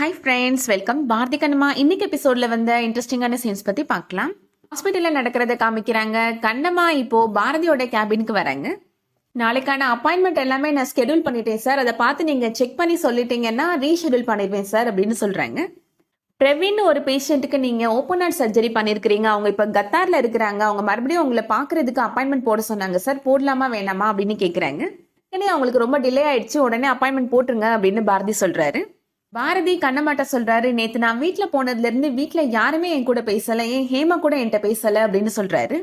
Hi friends, welcome. Bharathi Kannamma இன்னைக்கு எபிசோட்ல வந்த இன்ட்ரெஸ்டிங்கான சீன்ஸ் பத்தி பார்க்கலாம். ஹாஸ்பிட்டல்ல நடக்கிறத காமிக்கிறாங்க. கண்ணம்மா இப்போ பாரதியோட கேபினுக்கு வராங்க. நாளைக்கான அப்பாயின்மெண்ட் எல்லாமே நான் ஸ்கெடியூல் பண்ணிட்டேன் சார், அதை பார்த்து நீங்க செக் பண்ணி சொல்லிட்டீங்கன்னா ரீஷெடியூல் பண்ணிடுவேன் சார் அப்படின்னு சொல்றாங்க. பிரவீன் ஒரு பேஷண்ட்டுக்கு நீங்க ஓப்பன் ஹார்ட் சர்ஜரி பண்ணிருக்கீங்க, அவங்க இப்ப கத்தார்ல இருக்கிறாங்க, அவங்க மறுபடியும் உங்களை பாக்குறதுக்கு அப்பாயின்மெண்ட் போட சொன்னாங்க சார், போடலாமா வேணாமா அப்படின்னு கேக்குறாங்க. ஏன்னா அவங்களுக்கு ரொம்ப டிலே ஆயிடுச்சு, உடனே அப்பாயின்மெண்ட் போட்டுருங்க அப்படின்னு பாரதி சொல்றாரு. பாரதி கண்ணமாட்ட சொல்றாரு, நேத்து நான் வீட்டுல போனதுல இருந்து வீட்டுல யாருமே என் கூட பேசல, ஏன் ஹேமா கூட என்கிட்ட பேசல அப்படின்னு சொல்றாரு.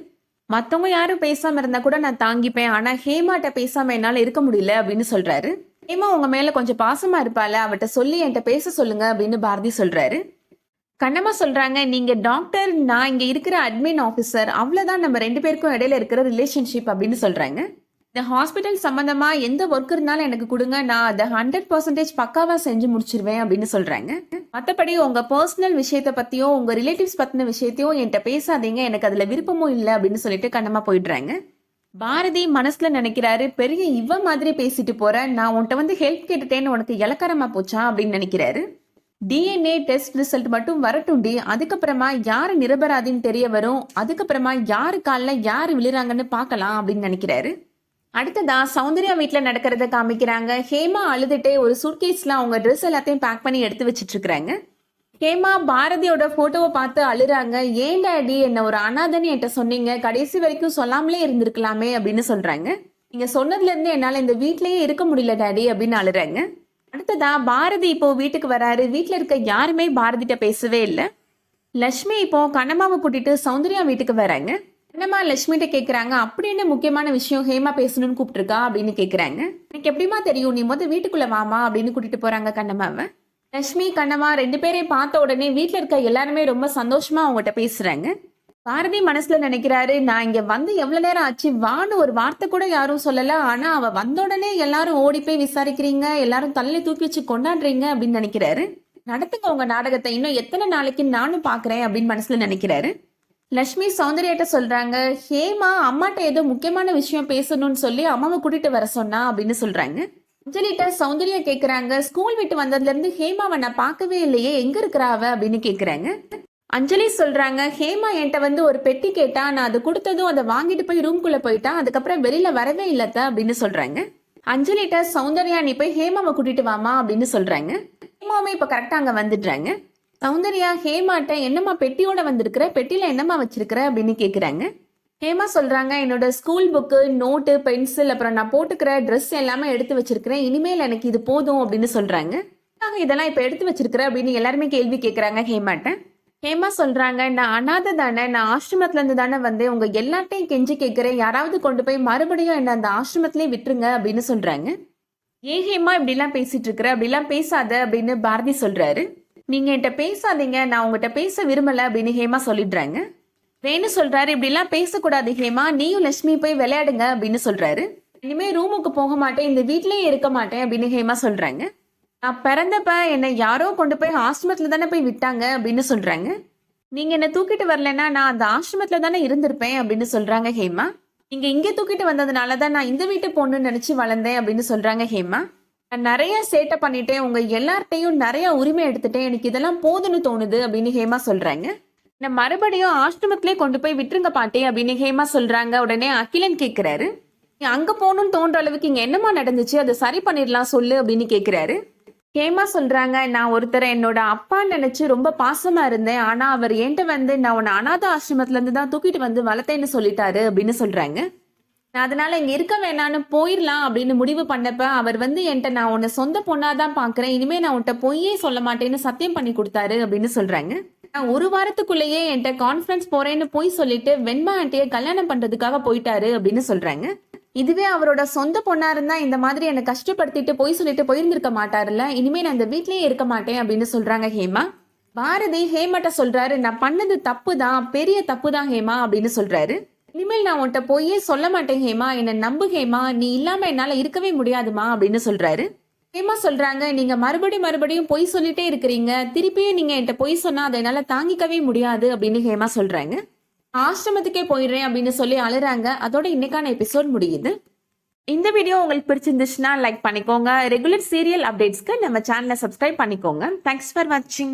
மத்தவங்க யாரும் பேசாம இருந்தா கூட நான் தாங்கிப்பேன், ஆனா ஹேமாட்ட பேசாம என்னால இருக்க முடியல அப்படின்னு சொல்றாரு. ஹேமா உங்க மேல கொஞ்சம் பாசமா இருப்பால, அவட்ட சொல்லி என்கிட்ட பேச சொல்லுங்க அப்படின்னு பாரதி சொல்றாரு. கண்ணம்மா சொல்றாங்க, நீங்க டாக்டர், நான் இங்க இருக்கிற அட்மின் ஆபீசர், அவ்வளவுதான் நம்ம ரெண்டு பேருக்கும் இடையில இருக்கிற ரிலேஷன்ஷிப் அப்படின்னு சொல்றாங்க. இந்த ஹாஸ்பிட்டல் சம்பந்தமா எந்த ஒர்க் இருந்தாலும் எனக்கு கொடுங்க, நான் அதை 100% பக்காவா செஞ்சு முடிச்சிருவேன் அப்படின்னு சொல்றாங்க. மற்றபடி உங்க பர்சனல் விஷயத்த பத்தியோ உங்க ரிலேட்டிவ்ஸ் பத்தின விஷயத்தையோ என்கிட்ட பேசாதீங்க, எனக்கு அதுல விருப்பமும் இல்லை அப்படின்னு சொல்லிட்டு கண்ணம்மா போயிடுறாங்க. பாரதி மனசுல நினைக்கிறாரு, பெரிய இவ மாதிரி பேசிட்டு போற, நான் உன்கிட்ட வந்து ஹெல்ப் கேட்டுட்டேன்னு உனக்கு இலக்காரமா போச்சா அப்படின்னு நினைக்கிறாரு. டிஎன்ஏ டெஸ்ட் ரிசல்ட் மட்டும் வரட்டும்டி, அதுக்கப்புறமா யாரு நிரபராதின்னு தெரிய வரும், அதுக்கப்புறமா யாரு காலில் யாரு விழுறாங்கன்னு பார்க்கலாம் அப்படின்னு நினைக்கிறாரு. அடுத்ததா சௌந்தர்யா வீட்டுல நடக்கிறத காமிக்கிறாங்க. ஹேமா அழுதுட்டே ஒரு சூட்கேஸ்ல அவங்க ட்ரெஸ் எல்லாத்தையும் பேக் பண்ணி எடுத்து வச்சிட்டு இருக்காங்க. ஹேமா பாரதியோட போட்டோவை பார்த்து அழுறாங்க. ஏன் டாடி என்ன ஒரு அனாதன்னு என்கிட்ட சொன்னீங்க, கடைசி வரைக்கும் சொல்லாமலே இருந்திருக்கலாமே அப்படின்னு சொல்றாங்க. நீங்க சொன்னதுல இருந்து என்னால இந்த வீட்லயே இருக்க முடியல டாடி அப்படின்னு அழுறாங்க. அடுத்ததா பாரதி இப்போ வீட்டுக்கு வராரு. வீட்டுல இருக்க யாருமே பாரதிட்ட பேசவே இல்லை. லட்சுமி இப்போ கண்ணம்மாவை கூட்டிட்டு சௌந்தர்யா வீட்டுக்கு வராங்க. என்னம்மா லட்சுமிகிட்ட கேட்குறாங்க, அப்படி என்ன முக்கியமான விஷயம் ஹேமா பேசணும்னு கூப்பிட்டுருக்கா அப்படின்னு கேட்குறாங்க. எனக்கு எப்படிமா தெரியும், நீ வீட்டுக்குள்ள வாமா அப்படின்னு கூட்டிட்டு போறாங்க கண்ணம்மாவை. லட்சுமி கண்ணம்மா ரெண்டு பேரையும் பார்த்த உடனே வீட்டில் இருக்க எல்லாருமே ரொம்ப சந்தோஷமா அவங்ககிட்ட பேசுறாங்க. பாரதி மனசுல நினைக்கிறாரு, நான் இங்க வந்து எவ்வளவு நேரம் ஆச்சு, வான்னு ஒரு வார்த்தை கூட யாரும் சொல்லல, ஆனா அவ வந்த உடனே எல்லாரும் ஓடி போய் விசாரிக்கிறீங்க, எல்லாரும் தலையில தூக்கி வச்சு கொண்டாடுறீங்க அப்படின்னு நினைக்கிறாரு. நடத்துங்க உங்க நாடகத்தை, இன்னும் எத்தனை நாளைக்கு நானும் பாக்குறேன் அப்படின்னு மனசுல நினைக்கிறாரு. லட்சுமி சௌந்தர்யாட்ட சொல்றாங்க, ஹேமா அம்மாட்ட ஏதோ முக்கியமான விஷயம் பேசணும்னு சொல்லி அம்மாவை கூட்டிட்டு வர சொன்னா அப்படின்னு சொல்றாங்க. அஞ்சலிட்ட சௌந்தர்யா கேக்குறாங்க, ஸ்கூல் விட்டு வந்ததுல இருந்து ஹேமாவை நான் பார்க்கவே இல்லையே, எங்க இருக்கிறாவ அப்படின்னு கேக்குறாங்க. அஞ்சலி சொல்றாங்க, ஹேமா என்கிட்ட வந்து ஒரு பெட்டி கேட்டா, நான் அது கொடுத்ததும் அதை வாங்கிட்டு போய் ரூம்குள்ள போயிட்டா, அதுக்கப்புறம் வெளியில வரவே இல்லத்த அப்படின்னு சொல்றாங்க. அஞ்சலிட்ட சௌந்தர்யா, நீ போய் ஹேமாவை கூட்டிட்டு வாமா அப்படின்னு சொல்றாங்க. ஹேமாவுமே இப்ப கரெக்டா அங்க வந்துடுறாங்க. சௌந்தர்யா ஹேமாட்ட, என்னம்மா பெட்டியோட வந்திருக்கிற, பெட்டியில என்னம்மா வச்சிருக்கிற அப்படின்னு கேக்குறாங்க. ஹேமா சொல்றாங்க, என்னோட ஸ்கூல் புக்கு, நோட்டு, பென்சில், அப்புறம் நான் போட்டுக்கிற ட்ரெஸ் எல்லாமே எடுத்து வச்சிருக்கிறேன், இனிமேல் எனக்கு இது போதும் அப்படின்னு சொல்றாங்க. இதெல்லாம் இப்ப எடுத்து வச்சிருக்கிற அப்படின்னு எல்லாருமே கேள்வி கேட்கறாங்க ஹேமாட்ட. ஹேமா சொல்றாங்க, நான் அனாதை தானே, நான் ஆசிரமத்துல இருந்து தானே வந்தேன், உங்க எல்லார்ட்டையும் கெஞ்சி கேட்கிறேன், யாராவது கொண்டு போய் மறுபடியும் என்ன அந்த ஆசிரமத்திலே விட்டுருங்க அப்படின்னு சொல்றாங்க. ஏன் ஹேமா இப்படிலாம் பேசிட்டு இருக்கிற, அப்படிலாம் பேசாத அப்படின்னு பாரதி சொல்றாரு. நீங்க என்கிட்ட பேசாதீங்க, நான் உங்ககிட்ட பேச விரும்பல அப்படின்னு ஹேமா சொல்லிடுறாங்க. வேணு சொல்றாரு, இப்படிலாம் பேசக்கூடாது ஹேமா, நீயும் லட்சுமி போய் விளையாடுங்க அப்படின்னு சொல்றாரு. இனிமே ரூமுக்கு போக மாட்டேன், இந்த வீட்லயே இருக்க மாட்டேன் அப்படின்னு ஹேமா சொல்றாங்க. நான் பிறந்தப்ப என்னை யாரோ கொண்டு போய் ஆசிரமத்துல தானே போய் விட்டாங்க அப்படின்னு சொல்றாங்க. நீங்க என்ன தூக்கிட்டு வரலன்னா நான் அந்த ஆசிரமத்துல தானே இருந்திருப்பேன் அப்படின்னு சொல்றாங்க ஹேமா. நீங்க இங்கே தூக்கிட்டு வந்ததுனாலதான் நான் இந்த வீட்டு பொண்ணுன்னு நினைச்சு வளர்ந்தேன் அப்படின்னு சொல்றாங்க ஹேமா. நான் நிறைய சேட்டை பண்ணிட்டேன், உங்க எல்லார்ட்டையும் நிறைய உரிமை எடுத்துட்டேன், எனக்கு இதெல்லாம் போதுன்னு தோணுது அப்படின்னு ஹேமா சொல்றாங்க. நான் மறுபடியும் ஆசிரமத்திலே கொண்டு போய் விட்டுருங்க பாட்டி அப்படின்னு ஹேமா சொல்றாங்க. உடனே அகிலன் கேட்கிறாரு, நீ அங்க போகணும்னு தோன்ற அளவுக்கு இங்க என்னமா நடந்துச்சு, அதை சரி பண்ணிடலாம் சொல்லு அப்படின்னு கேட்கிறாரு. ஹேமா சொல்றாங்க, நான் ஒருத்தரை என்னோட அப்பான்னு நினைச்சு ரொம்ப பாசமா இருந்தேன், ஆனா அவர் என்கிட்ட வந்து நான் உன்னை அநாத ஆசிரமத்துல இருந்து தான் தூக்கிட்டு வந்து வளர்த்தேன்னு சொல்லிட்டாரு அப்படின்னு சொல்றாங்க. அதனால இங்க இருக்க வேணான்னு போயிடலாம் அப்படின்னு முடிவு பண்ணப்ப அவர் வந்து என்கிட்ட, நான் உன்னை சொந்த பொண்ணாதான் பாக்குறேன், இனிமே நான் உன்கிட்ட பொய்யே சொல்ல மாட்டேன்னு சத்தியம் பண்ணி கொடுத்தாரு அப்படின்னு சொல்றாங்க. நான் ஒரு வாரத்துக்குள்ளேயே என்கிட்ட கான்ஃபரன்ஸ் போறேன்னு போய் சொல்லிட்டு வெண்மா ஆண்டியை கல்யாணம் பண்றதுக்காக போயிட்டாரு அப்படின்னு சொல்றாங்க. இதுவே அவரோட சொந்த பொண்ணா இருந்தா இந்த மாதிரி என்னை கஷ்டப்படுத்திட்டு பொய் சொல்லிட்டு போயிருந்திருக்க மாட்டாருல்ல, இனிமே நான் இந்த வீட்லயே இருக்க மாட்டேன் அப்படின்னு சொல்றாங்க ஹேமா. பாரதி ஹேமாட்ட சொல்றாரு, நான் பண்ணது தப்பு தான், பெரிய தப்பு தான் ஹேமா அப்படின்னு சொல்றாரு. இனிமேல் நான் உன்கிட்ட போயே சொல்ல மாட்டேன் ஹேமா, என்ன நம்பு ஹேமா, நீ இல்லாம என்னால இருக்கவே முடியாதுமா அப்படின்னு சொல்றாரு. ஹேமா சொல்றாங்க, நீங்க மறுபடியும் பொய் சொல்லிட்டே இருக்கிறீங்க, திருப்பியும் நீங்க என்கிட்ட பொய் சொன்னா அதை என்னால தாங்கிக்கவே முடியாது அப்படின்னு ஹேமா சொல்றாங்க. ஆசிரமத்துக்கே போயிடுறேன் அப்படின்னு சொல்லி அழுறாங்க. அதோட இன்னைக்கான எபிசோட் முடியுது. இந்த வீடியோ உங்களுக்கு பிடிச்சிருந்துச்சுன்னா லைக் பண்ணிக்கோங்க. ரெகுலர் சீரியல் அப்டேட்ஸ்க்கு நம்ம சேனலை சப்ஸ்கிரைப் பண்ணிக்கோங்க. தேங்க்ஸ் ஃபார் வாட்சிங்.